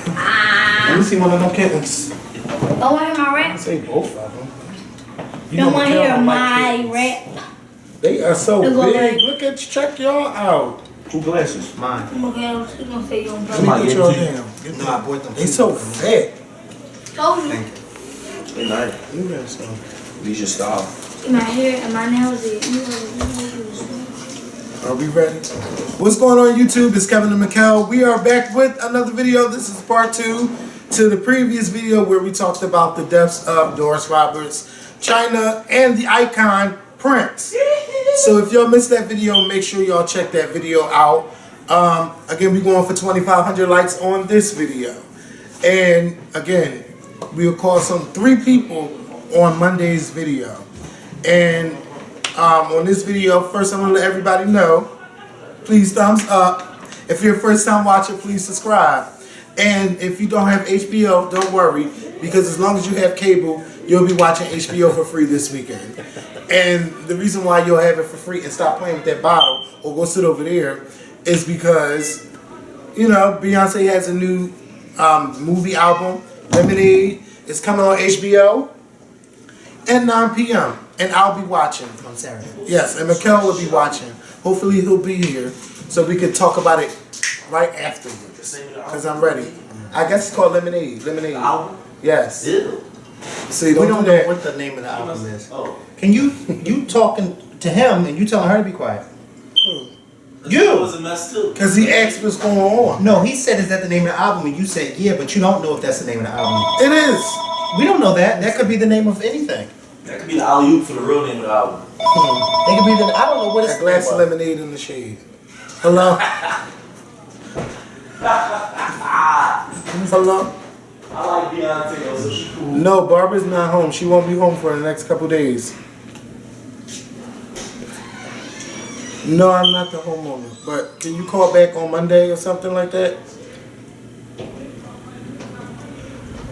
Let me see one of them kittens. Oh, I hear my rap. I say both of them. Don't want to hear my rap. They are so Look big. like- Look at check y'all out. Who glasses? Mine. Okay, I'm just gonna say you on Let me purpose. get y'all down. No, I bought them. They so fat. Told you. Thank you. They nice. You got some. These your style. My hair and my nails is. Are we ready? What's going on YouTube? It's Kevin and Mikkel. We are back with another video. This is part 2 to the previous video where we talked about the deaths of Doris Roberts, China, and the icon Prince. So if y'all missed that video, make sure y'all check that video out. Again, we're going for 2,500 likes on this video. And again, we'll call some 3 people on Monday's video. And on this video, first I'm going to let everybody know, please thumbs up. If you're a first time watcher, please subscribe. And if you don't have HBO, don't worry, because as long as you have cable, you'll be watching HBO for free this weekend. And the reason why you'll have it for free and stop playing with that bottle or go sit over there is because, you know, Beyonce has a new movie album, Lemonade. It's coming on HBO at 9 p.m. And I'll be watching. On Saturday. Yes, and Mikkel will be watching. Hopefully he'll be here so we can talk about it right afterwards. Because I'm ready. I guess it's called Lemonade. Lemonade. Album? Yes. Ew. See, We don't do know that. what the name of the album is. Oh. Can you talking to him and you telling her to be quiet? That You! was a mess too. Because he asked what's going on. No, he said, is that the name of the album? And you said, yeah, but you don't know if that's the name of the album. It is. We don't know that. That could be the name of anything. That could be the alley-oop for the real name of the album. It could be the, I don't know what it's A glass of lemonade in the shade. Hello? Hello? I like Beyonce though, so she cool. No, Barbara's not home. She won't be home for the next couple days. No, I'm not the homeowner. But can you call back on Monday or something like that?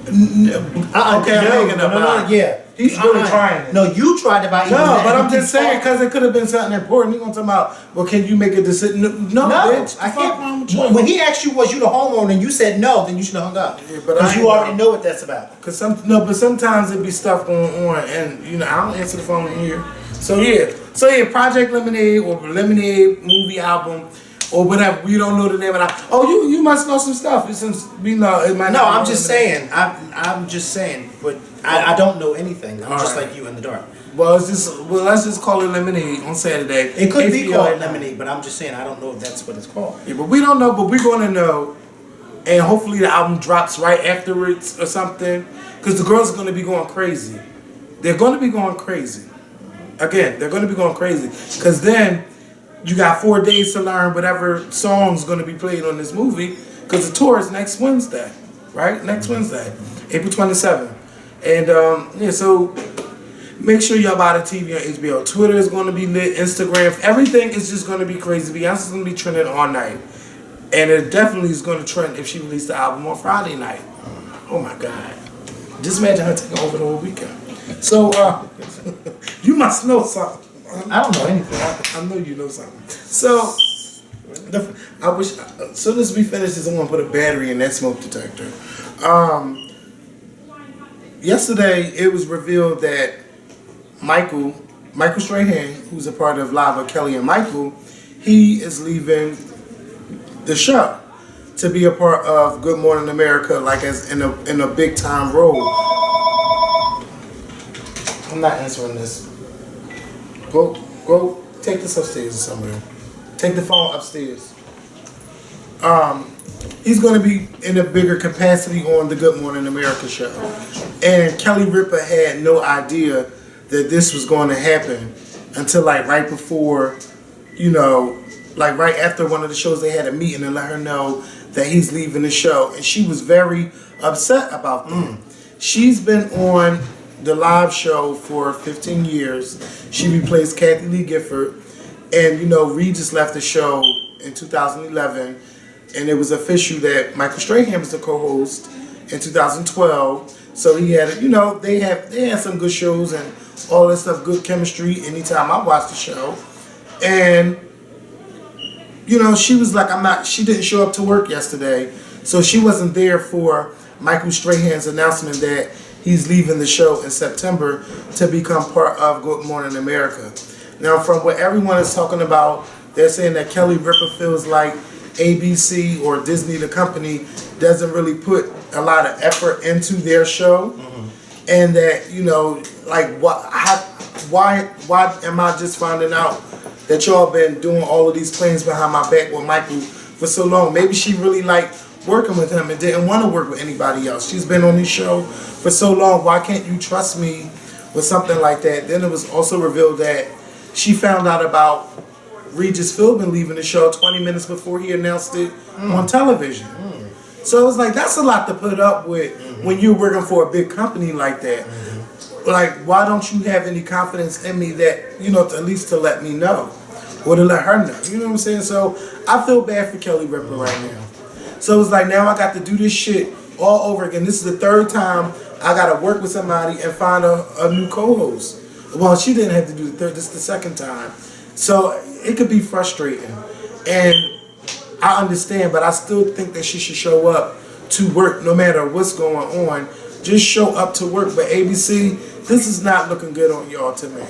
Okay, I'm hanging up. No, yeah. He's really trying it. No, you tried to buy. No, but I'm just saying because it could have been something important. He gonna talk about, well, can you make a decision? No, bitch. I Fuck wrong with you? can't. When he asked you, was you the homeowner, and you said no, then you should have hung up. Yeah, but I Because you ain't already know what that's about. But sometimes it be stuff going on, and you know I don't answer the phone in here. So yeah, Project Lemonade or Lemonade movie album or whatever. We don't know the name of that. Oh, you must know some stuff since we know it might. No, not I'm be just Lemonade. saying. I'm just saying. But I don't know anything. I'm just Alright. like you in the dark. Well, let's just call it Lemonade on Saturday. It could be HBO. called Lemonade, but I'm just saying I don't know if that's what it's called. Yeah, but we don't know. But we're gonna know, and hopefully the album drops right afterwards or something. Because the girls are gonna be going crazy. They're gonna be going crazy. Again, they're gonna be going crazy. Because then you got 4 days to learn whatever song's gonna be played on this movie. Because the tour is next Wednesday, right? Next Wednesday, April 27th. And yeah, so make sure y'all buy the TV on HBO. Twitter is going to be lit. Instagram, everything is just going to be crazy. Beyonce's going to be trending all night, and it definitely is going to trend if she released the album on Friday night. Oh my God! Just imagine her taking over the whole weekend. So you must know something. I don't know anything. I know you know something. So I wish. As soon as we finish this, I'm going to put a battery in that smoke detector. Yesterday, it was revealed that Michael Strahan, who's a part of Live with Kelly and Michael, he is leaving the show to be a part of Good Morning America, like as in a big time role. I'm not answering this. Go, take this upstairs or somewhere. Take the phone upstairs. He's going to be in a bigger capacity on the Good Morning America show. And Kelly Ripa had no idea that this was going to happen until like right before, you know, like right after one of the shows they had a meeting and let her know that he's leaving the show. And she was very upset about that. She's been on the live show for 15 years. She replaced Kathy Lee Gifford. And, you know, Reed just left the show in 2011. And it was official that Michael Strahan was the co-host in 2012. So he had, you know, they had some good shows and all that stuff, good chemistry anytime I watched the show. And, you know, she was like, she didn't show up to work yesterday. So she wasn't there for Michael Strahan's announcement that he's leaving the show in September to become part of Good Morning America. Now, from what everyone is talking about, they're saying that Kelly Ripa feels like ABC or Disney, the company, doesn't really put a lot of effort into their show, and that, you know, like why am I just finding out that y'all been doing all of these plans behind my back with Michael for so long? Maybe she really liked working with him and didn't want to work with anybody else. She's been on this show for so long. Why can't you trust me with something like that? Then it was also revealed that she found out about Regis Philbin leaving the show 20 minutes before he announced it on television. So it was like, that's a lot to put up with when you're working for a big company like that. Like, why don't you have any confidence in me that, you know, at least to let me know or to let her know? You know what I'm saying? So I feel bad for Kelly Ripa right now. So it's like, now I got to do this shit all over again. This is the third time I got to work with somebody and find a new co-host. Well, she didn't have to do the third, this is the second time. So it could be frustrating. And I understand, but I still think that she should show up to work no matter what's going on. Just show up to work. But ABC, this is not looking good on y'all to me.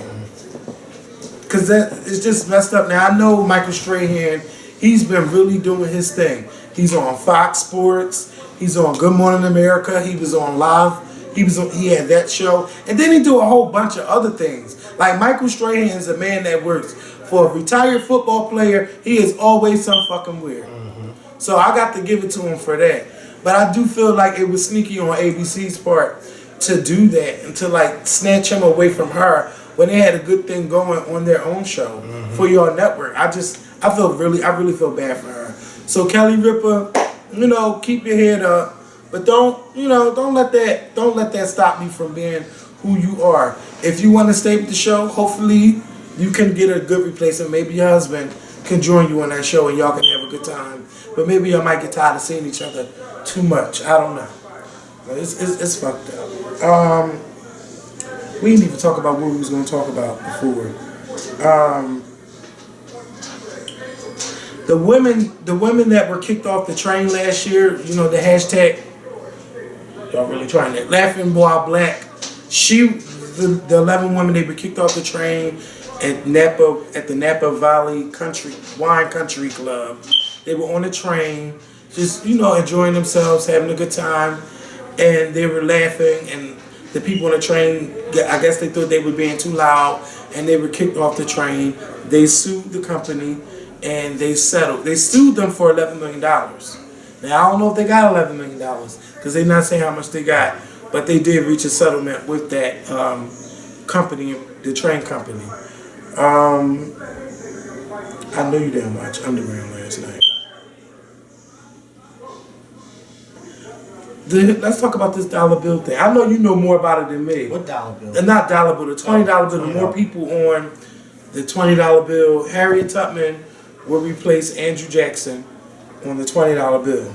Because it's just messed up. Now, I know Michael Strahan, he's been really doing his thing. He's on Fox Sports. He's on Good Morning America. He was on Live. He had that show. And then he do a whole bunch of other things. Like, Michael Strahan is a man that works for a retired football player. He is always some fucking weird. So I got to give it to him for that. But I do feel like it was sneaky on ABC's part to do that and to like snatch him away from her when they had a good thing going on their own show for your network. I really feel bad for her. So Kelly Ripa, you know, keep your head up, but don't let that stop me from being who you are. If you want to stay with the show, hopefully you can get a good replacement. Maybe your husband can join you on that show and y'all can have a good time. But maybe y'all might get tired of seeing each other too much. I don't know. But it's fucked up. We didn't even talk about what we was going to talk about before. The women that were kicked off the train last year, you know, the hashtag, y'all really trying that, Laughing Boy Black. The 11 women, they were kicked off the train at the Napa Valley Wine Country Club. They were on the train, just, you know, enjoying themselves, having a good time, and they were laughing, and the people on the train, I guess they thought they were being too loud, and they were kicked off the train. They sued the company, and they settled. They sued them for $11 million. Now, I don't know if they got $11 million, because they're not saying how much they got, but they did reach a settlement with that company, the train company. I know you didn't watch Underground last night. Let's talk about this dollar bill thing. I know you know more about it than me. What dollar bill? Not dollar bill, the $20 bill. The more people on the $20 bill, Harriet Tubman will replace Andrew Jackson on the $20 bill.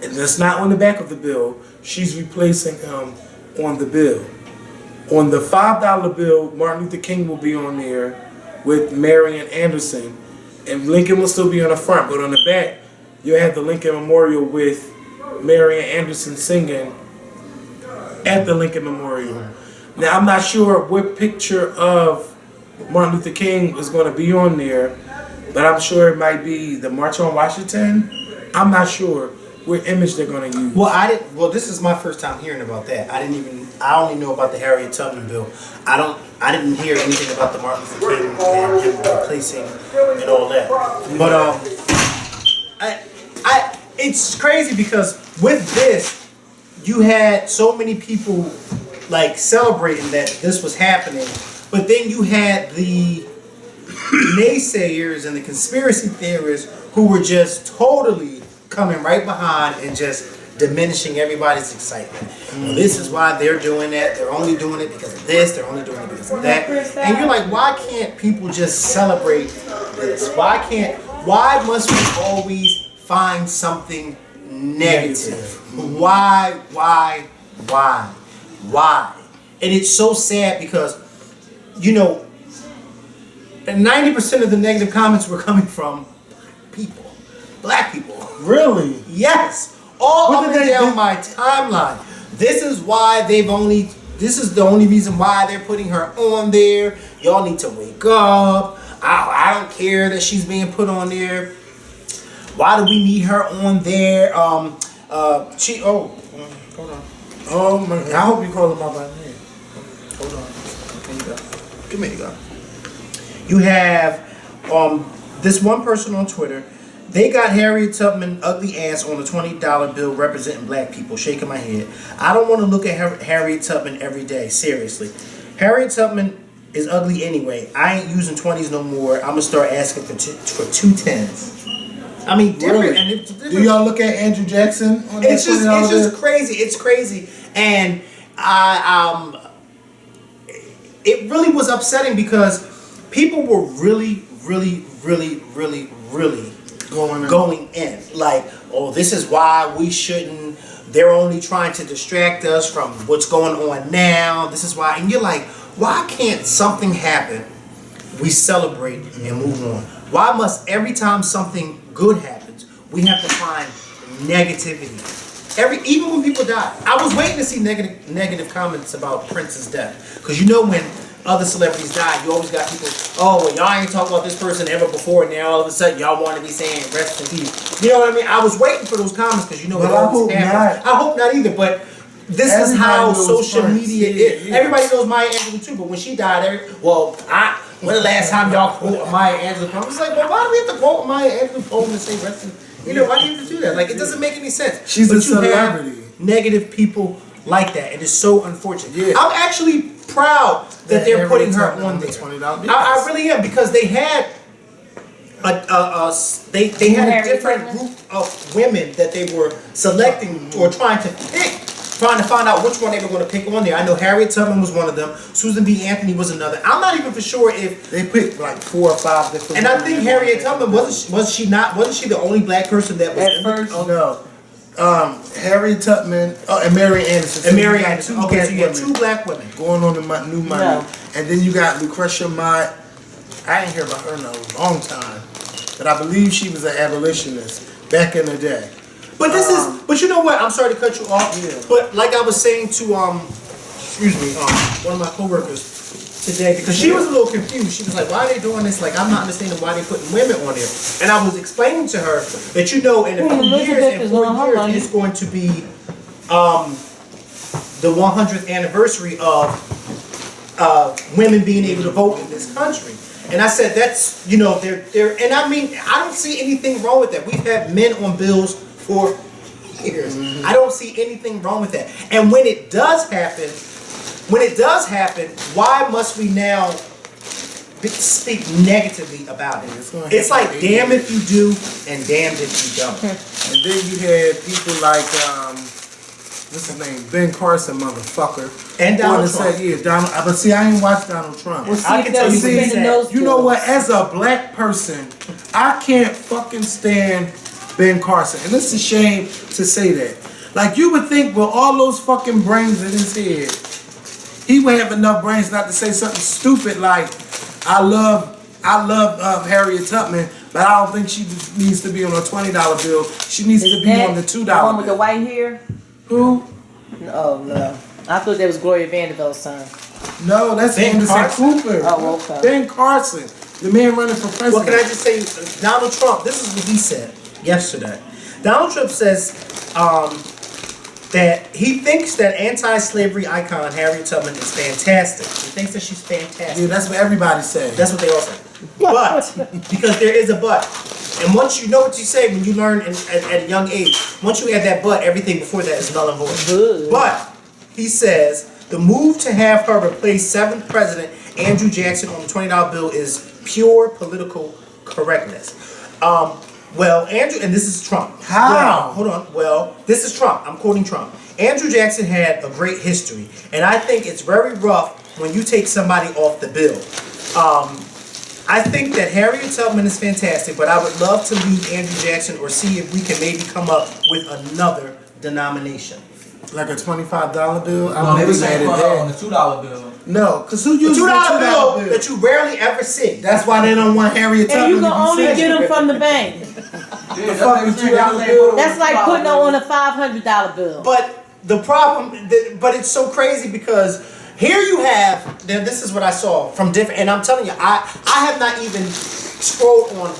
And that's not on the back of the bill. She's replacing him on the bill. On the $5 bill, Martin Luther King will be on there with Marian Anderson. And Lincoln will still be on the front, but on the back, you'll have the Lincoln Memorial with Marian Anderson singing at the Lincoln Memorial. Now, I'm not sure what picture of Martin Luther King is going to be on there, but I'm sure it might be the March on Washington. I'm not sure what image they're going to use. Well, this is my first time hearing about that. I only know about the Harriet Tubman bill. I didn't hear anything about the Martin Luther King and him replacing and all that. But it's crazy because with this, you had so many people like celebrating that this was happening, but then you had the naysayers and the conspiracy theorists who were just totally coming right behind and just diminishing everybody's excitement. Well, this is why they're doing that. They're only doing it because of this. They're only doing it because of that. And you're like, why can't people just celebrate this? Why must we always find something negative? Why? And it's so sad because, you know, 90% of the negative comments were coming from people. Black people. Really? Yes. all What up did and they down do? my timeline. This is the only reason why they're putting her on there. Y'all need to wake up. I don't care that she's being put on there. Why do we need her on there? Hold on. Oh my God. I hope you call him out by name. Hold on. Here you go. Come here, you go. You have this one person on Twitter. They got Harriet Tubman ugly ass on a $20 bill representing black people. Shaking my head. I don't want to look at Harriet Tubman every day. Seriously. Harriet Tubman is ugly anyway. I ain't using 20s no more. I'm going to start asking for two 10s. I mean, different. Really? And it's different. Do y'all look at Andrew Jackson on that It's just $20 crazy. It's crazy. And it really was upsetting because people were really going in. Like, oh, this is why we shouldn't. They're only trying to distract us from what's going on now. This is why. And you're like, why can't something happen, we celebrate and move on? Why must every time something good happens, we have to find negativity? Even when people die. I was waiting to see negative comments about Prince's death. Because you know when other celebrities die, you always got people, oh, well, y'all ain't talked about this person ever before, and now all of a sudden y'all want to be saying rest in peace. You know what I mean? I was waiting for those comments because you know But what I hope not. I hope not either, but this is Everybody how knows social Prince. media Yeah, is. yeah. Everybody knows Maya Angelou too, but when she died, when the last time y'all quote Maya Angelou poem? It's like, well, why do we have to quote Maya Angelou poem and say rest in peace? You know, why do you have to do that? Like, it doesn't make any sense. She's But a you have celebrity. negative people like that. It is so unfortunate. Yeah. I'm actually proud that they're Harriet putting her Tubman on the there. $20 I really am, because they had they had a Harriet different Tubman. group of women that they were selecting or trying to find out which one they were going to pick on there. I know Harriet Tubman was one of them. Susan B. Anthony was another. I'm not even for sure if. They picked like 4 or 5 different. And I think Harriet Tubman wasn't she the only black person that was At in first. the, No. Harriet Tubman and Mary Anderson. and So Mary you got Anderson. two Okay, black so you got women two black women. going on the new money. No. And then you got Lucretia Mott. I ain't hear about her in a long time. But I believe she was an abolitionist back in the day. But but you know what? I'm sorry to cut you off. Yeah. But like I was saying to one of my coworkers today, because she was a little confused. She was like, "Why are they doing this? Like, I'm not understanding why they putting women on there." And I was explaining to her that in a few Elizabeth years, is in 4 on her years, money. it's going to be the 100th anniversary of women being able to vote in this country. And I said, that's, they're, and I mean, I don't see anything wrong with that. We've had men on bills for years. I don't see anything wrong with that. And when it does happen, why must we now speak negatively about it? It's like, damn if you do and damned if you don't. And then you had people like, what's his name? Ben Carson, motherfucker. And Donald Wanna Trump. say, yeah, Donald. But see, I ain't watched Donald Trump. Well, see I if can they'll tell you be what he spending said. those You know what? bills. As a black person, I can't fucking stand Ben Carson. And it's a shame to say that. Like, you would think with all those fucking brains in his head, he would have enough brains not to say something stupid like, I love Harriet Tubman, but I don't think she needs to be on a $20 bill. She needs to Is be that on the $2 the one with the bill. white hair? Who? Oh no, I thought that was Gloria Vanderbilt's son. No, that's Ben Anderson Carson? Cooper. Oh, okay. Ben Carson, the man running for president. Well, can I just say, Donald Trump, this is what he said yesterday. Donald Trump says that he thinks that anti-slavery icon Harriet Tubman is fantastic. He thinks that she's fantastic. Yeah, that's what everybody said. That's what they all say. But, because there is a but. And once you know what you say, when you learn at a young age, once you add that but, everything before that is null and void. Good. But, he says, the move to have her replace 7th President Andrew Jackson on the $20 bill is pure political correctness. Well, Andrew, and this is Trump. How? Well, hold on. Well, this is Trump. I'm quoting Trump. Andrew Jackson had a great history, and I think it's very rough when you take somebody off the bill. I think that Harriet Tubman is fantastic, but I would love to leave Andrew Jackson or see if we can maybe come up with another denomination. Like a $25 bill? I No, they would was be mad saying at on that. the $2 bill. No, because who The uses $2 the $2 bill that you rarely ever see. That's why they don't want Harriet Tubman And you to can be only said. get them from the bank. The fucking $2 bill. That's like putting on a $500 bill. But the problem, but it's so crazy because here you have, this is what I saw from different, and I'm telling you, I have not even scrolled on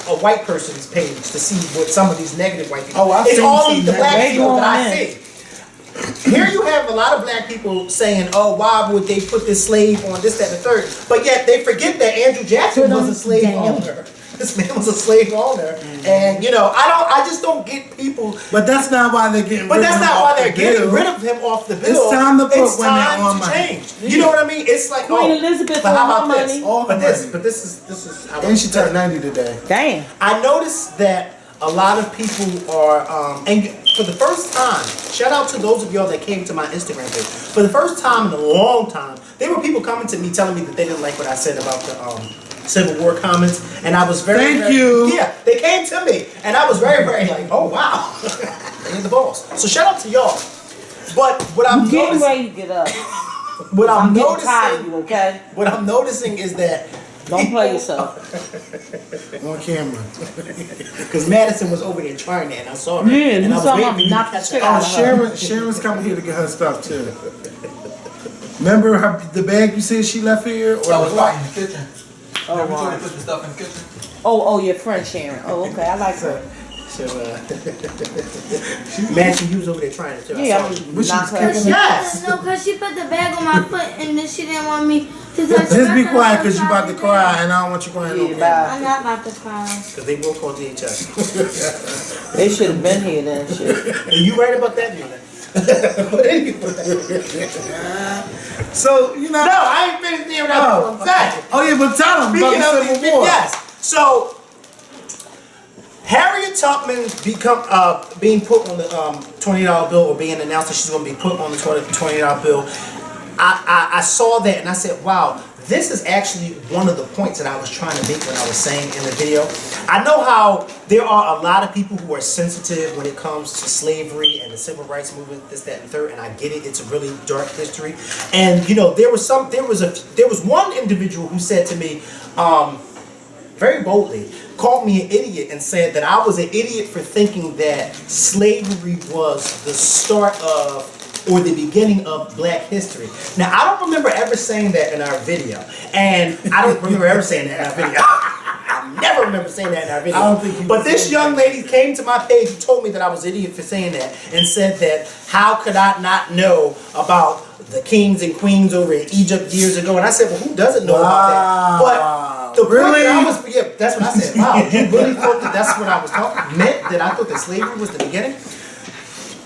a white person's page to see what some of these negative white people. Oh, I've it's seen only some the black negative. people that I They see. Here you have a lot of black people saying, "Oh, why would they put this slave on this, that, and the third?" But yet they forget that Andrew Jackson was a slave owner. This man was a slave owner, and I just don't get people. But that's not why they're getting. But that's not why they're getting bill. rid of him off the bill. It's time to put It's women time on to money. change. You know what I mean? It's like Queen Elizabeth but how on about her this? money. All But her this, money. but this is. How And she turned 90 today. Damn. I noticed that a lot of people are, and for the first time, shout out to those of y'all that came to my Instagram page. For the first time in a long time, there were people coming to me telling me that they didn't like what I said about the Civil War comments, and I was very Thank you. Yeah, they came to me, and I was very like, oh wow, they're the boss. So shout out to y'all. But what I'm I'm getting noticing, ready to get up. what I'm I'm getting tired of noticing, you, okay? what I'm noticing is that Don't play yourself. On camera. because Madison was over there trying it, and I saw her, Yeah, and you I was saw waiting my for you to knock the catch shit her. out of her. Sharon's coming here to get her stuff too. Remember the bag you said she left here? Or I was right in the kitchen. Oh, Remember wow. when they put the stuff in the kitchen? Oh, your friend Sharon. Oh, okay. I like her. So, Madison, you was over there trying it too. I Yeah, saw I'm you. But she not was her. kicking Yes. No, because she put the bag on my foot and then she didn't want me to touch it. Just be quiet because you about to cry and I don't want you crying on Yeah, camera. I'm not about to cry. Because they will call DHS. They should have been here then. Shit. And you right about that, Nina. But anyway. So, No, I ain't finished there without that. Oh yeah, but tell them about the Civil War. Yes. So, Harriet Tubman being put on the $20 bill, or being announced that she's going to be put on the $20 bill. I saw that and I said, wow, this is actually one of the points that I was trying to make when I was saying in the video. I know how there are a lot of people who are sensitive when it comes to slavery and the civil rights movement, this, that, and third, and I get it. It's a really dark history. And there was one individual who said to me, very boldly, called me an idiot and said that I was an idiot for thinking that slavery was the start of or the beginning of black history. Now, I don't remember ever saying that in our video. And I don't remember ever saying that in our video. I never remember saying that in our video. I don't think you But was this saying young lady came to my page and told me that I was an idiot for saying that and said that how could I not know about the kings and queens over in Egypt years ago? And I said, well, who doesn't know about that? But the point that I was, yeah, that's what I said. Wow, you really thought that that's what I was talking, meant that I thought that slavery was the beginning?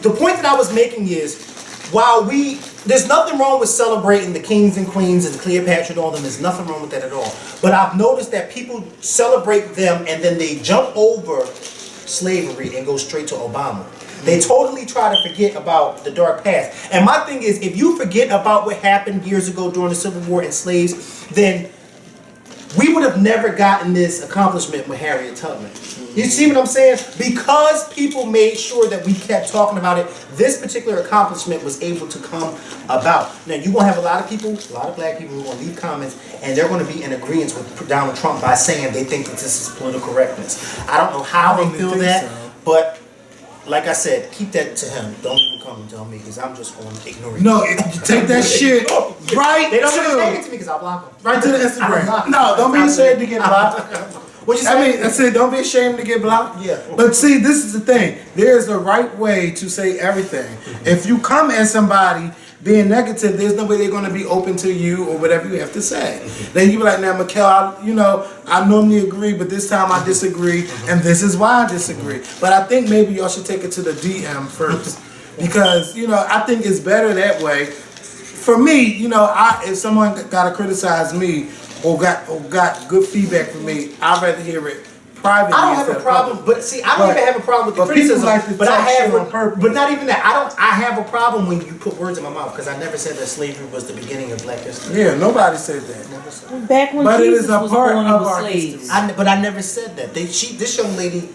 The point that I was making is, while there's nothing wrong with celebrating the kings and queens and Cleopatra and all them, there's nothing wrong with that at all. But I've noticed that people celebrate them and then they jump over slavery and go straight to Obama. They totally try to forget about the dark past. And my thing is, if you forget about what happened years ago during the Civil War and slaves, then we would have never gotten this accomplishment with Harriet Tubman. You see what I'm saying? Because people made sure that we kept talking about it, this particular accomplishment was able to come about. Now, you're going to have a lot of people, a lot of black people who are going to leave comments, and they're going to be in agreement with Donald Trump by saying they think that this is political correctness. I don't know how I don't they feel think that, so. but like I said, keep that to him. Don't even come and tell me, because I'm just going to ignore you. No, you take that shit right They don't to, want to take it to me because I'll block them. right to the Instagram. No, don't be ashamed to get blocked. What you I say? mean, I said, don't be ashamed to get blocked. Yeah. But see, this is the thing. There's a right way to say everything. If you come at somebody being negative, there's no way they're going to be open to you or whatever you have to say. Then you be like, now, Mikkel, I normally agree, but this time I disagree, and this is why I disagree. But I think maybe y'all should take it to the DM first. Because, I think it's better that way. For me, if someone got to criticize me, or got good feedback from me, I'd rather hear it privately. I don't have a problem, but see, I don't even have a problem with the but people criticism. like to But I talk shit have, on purpose. but not even that. I have a problem when you put words in my mouth because I never said that slavery was the beginning of black history. Yeah, nobody said that. Back when But it Jesus is a was part born, of he was our slaves. history. But I never said that. This young lady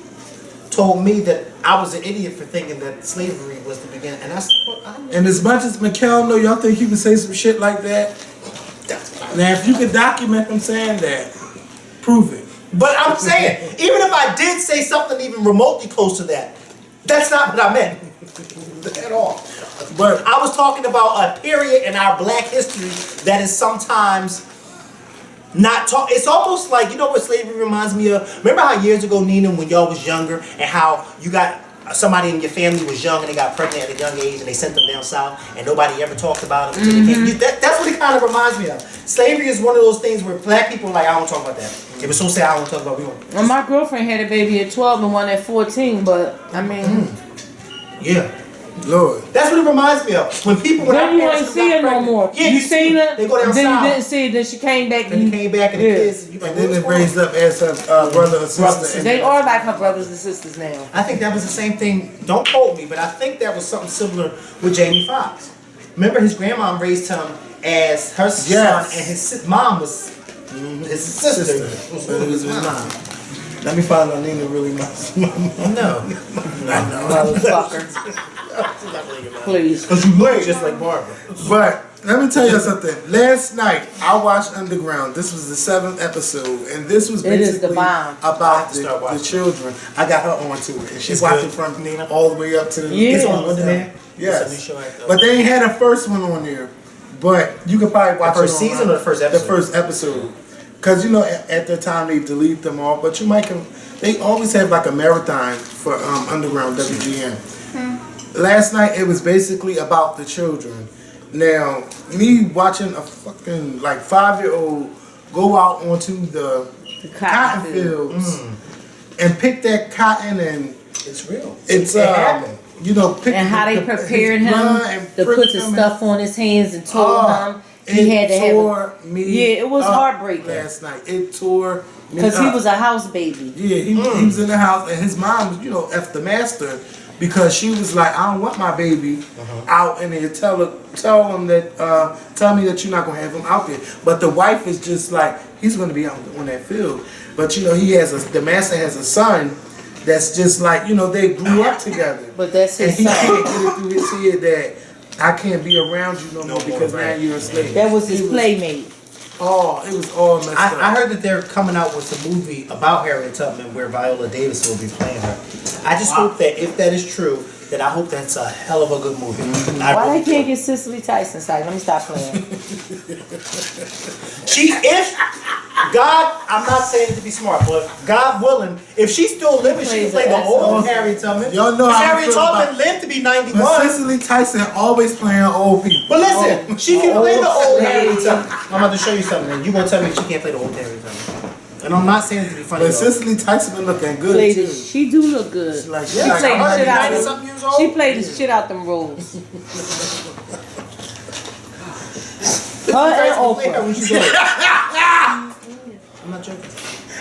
told me that I was an idiot for thinking that slavery was the beginning, and I said, well, I And as much as Mikkel know, y'all think he can say some shit like that? Now, if you could document him saying that, prove it. But I'm saying, even if I did say something even remotely close to that, that's not what I meant at all. But I was talking about a period in our black history that is sometimes not taught. It's almost like, you know what slavery reminds me of? Remember how years ago, Nina, when y'all was younger, and how you got somebody in your family was young and they got pregnant at a young age and they sent them down south and nobody ever talked about it until they came. That's what it kind of reminds me of. Slavery is one of those things where black people are like, I don't talk about that. It was so sad, I don't talk about it. Well, my girlfriend had a baby at 12 and one at 14, but I mean, Yeah. Lord. That's what it reminds me of. When people when then you ain't see her no more. Yeah, you seen her, They go down then south. you didn't see her, then she came back. And they came back and the kids. You like, And then what's it going on? raised up as her brother or sister. They are like her brothers and sisters now. I think that was the same thing. Don't quote me, but I think that was something similar with Jamie Foxx. Remember, his grandma raised him as her son, and his mom was his sister. So it was his mom. Let me find out Nina really my mom. No, Motherfucker. Please. because you look just like Barbara. But let me tell you something. Last night I watched Underground. This was the 7th episode, and this was It is basically the bomb. I about have to start the watching. children. I got her onto it, and she's It's watching good. from Nina all the way up to the. Yeah. It's on demand. Yes, It's a new show, right, though. but they ain't had a first one on there. But you could probably watch The first it season or the first episode? The first episode, because you know at the time they delete them all. But you might can. They always have like a marathon for Underground WGN. Last night it was basically about the children. Now me watching a fucking like 5-year-old go out onto the cotton fields and pick that cotton, and It's real. it's It happened. you know pick And how they his prepared him blood and to prick put the him and- stuff on his hands and told him he it had to have tore me Yeah, it was up heartbreaking. last night. It tore me because he up. was a house baby. Yeah, he was in the house, and his mom was, you know, F the master, because she was like, I don't want my baby out in there. Tell me that you're not gonna have him out there. But the wife is just like, he's gonna be out on that field. But you know, the master has a son that's just like, you know, they grew up together. But that's And his he can't son. get it through his head that I can't be around you no more because now you're a slave. That was his playmate. Oh, it was all messed up. I heard that they're coming out with a movie about Harriet Tubman where Viola Davis will be playing her. I just hope that if that is true, then I hope that's a hell of a good movie. I Why really they can't get Cicely Tyson side? Let me stop playing. I'm not saying it to be smart, but God willing, if she's still living, she can play the old Harriet Tubman. Y'all know how I Harriet feel Tubman about- lived to be But 91. Cicely Tyson always playing old people. But listen, she can play the old old Harriet lady. Tubman. I'm about to show you something, and you're going to tell me she can't play the old Harriet Tubman. And I'm not saying it to be funny, But though. Cicely Tyson been looking good Played too. it. She do look good. Like, She yeah, like, played the shit out 90-something years old? She played the shit out them roles. Her and Oprah. When she's old. I'm not joking.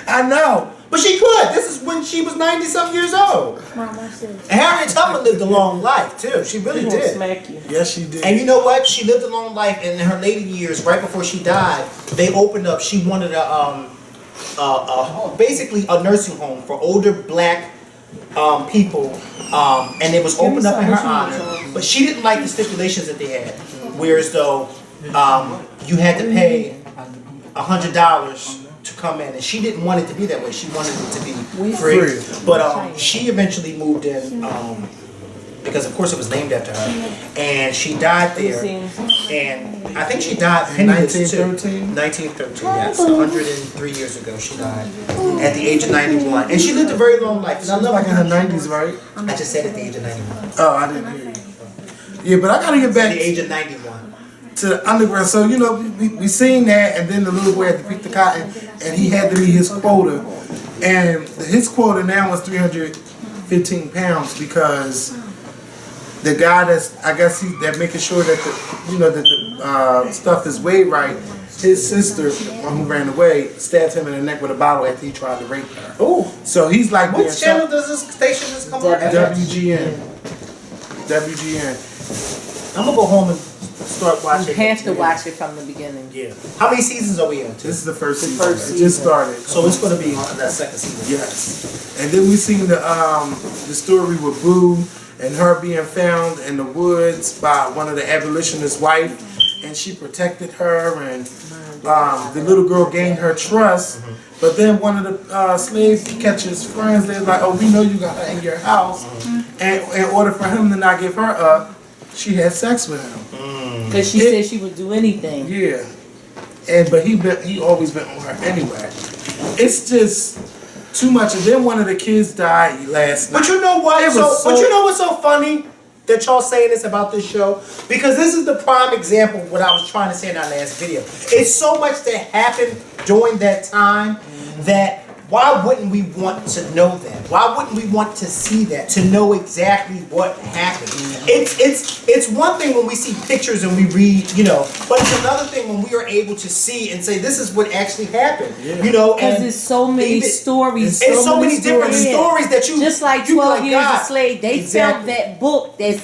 I know. But she could. This is when she was 90-something years old. Mom, watch this. And Harriet Tubman lived a long life, too. She really She gonna did. smack you. Yes, she did. And you know what? She lived a long life, and in her later years, right before she died, they opened up. She wanted basically a nursing home for older black people, and it was opened up in her honor. But she didn't like the stipulations that they had, whereas though you had to pay $100 to come in, and she didn't want it to be that way. She wanted it to be free. But she eventually moved in. Because of course it was named after her, and she died there, and I think she died penniless too. 1913? 1913, yes, 103 years ago she died at the age of 91, and she lived a very long life. And I She was love like in her 90s, right? I just said at the age of 91. Oh, I didn't hear you. Yeah, but I gotta get At back the age of 91. to the Underground. So, you know, we seen that, and then the little boy had to pick the cotton, and he had to meet his quota. And his quota now was 315 pounds because the guy that making sure that the stuff is weighed right. His sister, one who ran away, stabbed him in the neck with a bottle after he tried to rape her. Oh, So he's like, what channel does this station just come on? WGN. WGN. I'm gonna go home and start watching. You have to watch it from the beginning. Yeah. How many seasons are we in? This is the first season. first It just season. started. So it's gonna be that second season. Yes. And then we seen the story with Boo and her being found in the woods by one of the abolitionists' wife, and she protected her, and the little girl gained her trust. But then one of the slave catchers' friends, they're like, "Oh, we know you got her in your house," and in order for him to not give her up, she had sex with him. Because she said she would do anything. Yeah, but he always been on her anyway. It's just too much. And then one of the kids died last night. But you know what? But you know what's so funny that y'all saying this about this show? Because this is the prime example of what I was trying to say in our last video. It's so much that happened during that time that why wouldn't we want to know that? Why wouldn't we want to see that? To know exactly what happened. It's one thing when we see pictures and we read, but it's another thing when we are able to see and say this is what actually happened. Because there's so many stories. It's so many different stories that you just like you 12 Years God. a Slave. They found that book. And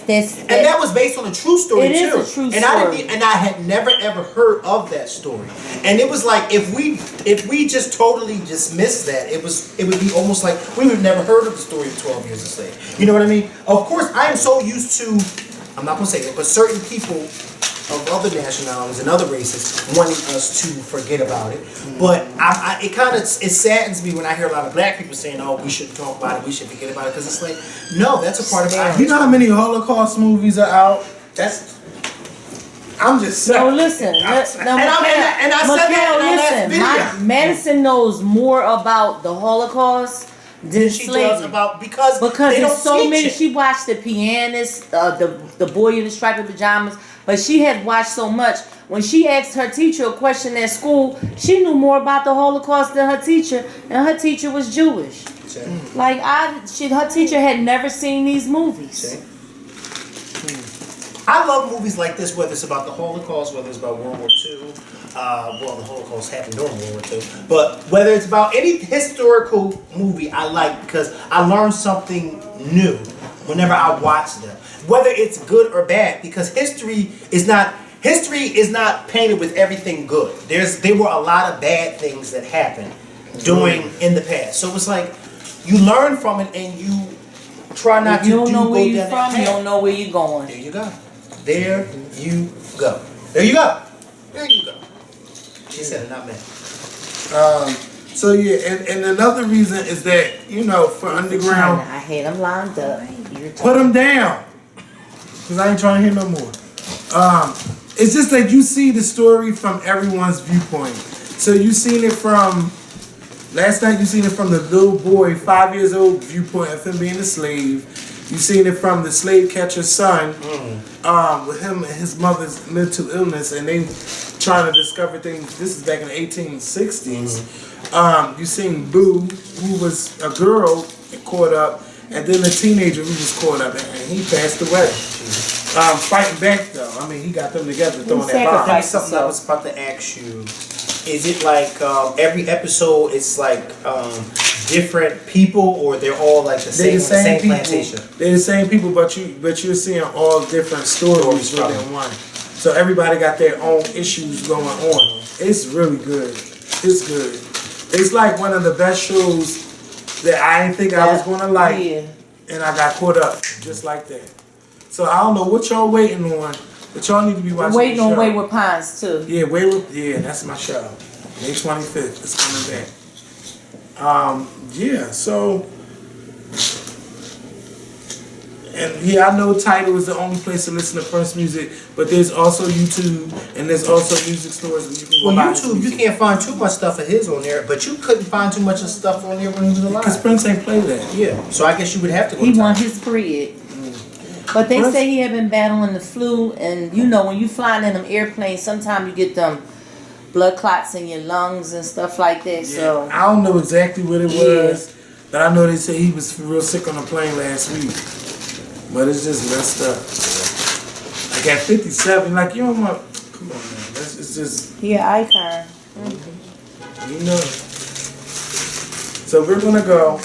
that was based on a true story It too. is a true and story. I had never ever heard of that story. And it was like if we just totally dismissed that, it would be almost like we would have never heard of the story of 12 Years a Slave. You know what I mean? Of course, I am so used to, I'm not gonna say it, but certain people of other nationalities and other races wanting us to forget about it. But it saddens me when I hear a lot of black people saying, "Oh, we shouldn't talk about it, we should forget about it," because it's like, no, that's a part of our You know how many Holocaust movies are out? I'm just saying. No, listen. And I said that in our last video. Madison knows more about the Holocaust than She does slavery. about because they Because don't there's so teach many. it. She watched The Pianist, the Boy in the Striped Pajamas, but she had watched so much. When she asked her teacher a question at school, she knew more about the Holocaust than her teacher, and her teacher was Jewish. Like her teacher had never seen these movies. I love movies like this, whether it's about the Holocaust, whether it's about World War II. Well, the Holocaust happened during World War II. But whether it's about any historical movie I like because I learn something new whenever I watch them. Whether it's good or bad, because history is not painted with everything good. There were a lot of bad things that happened in the past. So it's like you learn from it and you try not to You don't know where go you're down that from. You path. don't know where you're going. There you go. There you go. There you go. There you go. She said it, not me. So yeah, and another reason is that for underground, I had them lined up. put them down, cause I ain't trying to hear no more. It's just that you see the story from everyone's viewpoint. So you seen it from last night. You seen it from the little boy, 5 years old viewpoint of him being a slave. You seen it from the slave catcher's son, with him and his mother's mental illness, and they trying to discover things. This is back in the 1860s. You seen Boo, who was a girl caught up, and then a teenager who was caught up, and he passed away. Fighting back though. I mean, he got them together throwing that bomb. That's something I was about to ask you. Is it like every episode? It's like different people, or they're all like the same people. plantation? They're the same people, but you're seeing all different stories within one. So everybody got their own issues going on. It's really good. It's good. It's like one of the best shows that I didn't think I was gonna like, and I got caught up just like that. So I don't know what y'all waiting on, but y'all need to be watching. Waiting the on show. Wayward Pines too. Yeah, that's my show. May 25th, it's coming back. So, and I know Tidal is the only place to listen to Prince music, but there's also YouTube, and there's also music stores where you can go buy his YouTube, you music. can't find too much stuff of his on there, but you couldn't find too much of stuff on there when he was alive. Because Prince ain't play that. Yeah, so I guess you would have to go He to won Tidal. his bread. But they say he had been battling the flu, and when you flying in them airplanes, sometimes you get them blood clots in your lungs and stuff like that. Yeah, So I don't know exactly what it was, but I know they say he was real sick on the plane last week. But it's just messed up. Like at 57, like you don't want. Come on, man. It's just. he an icon. So we're gonna go.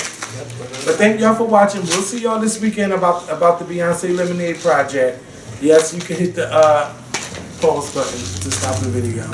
But thank y'all for watching. We'll see y'all this weekend about the Beyonce Lemonade project. Yes, you can hit the pause button to stop the video.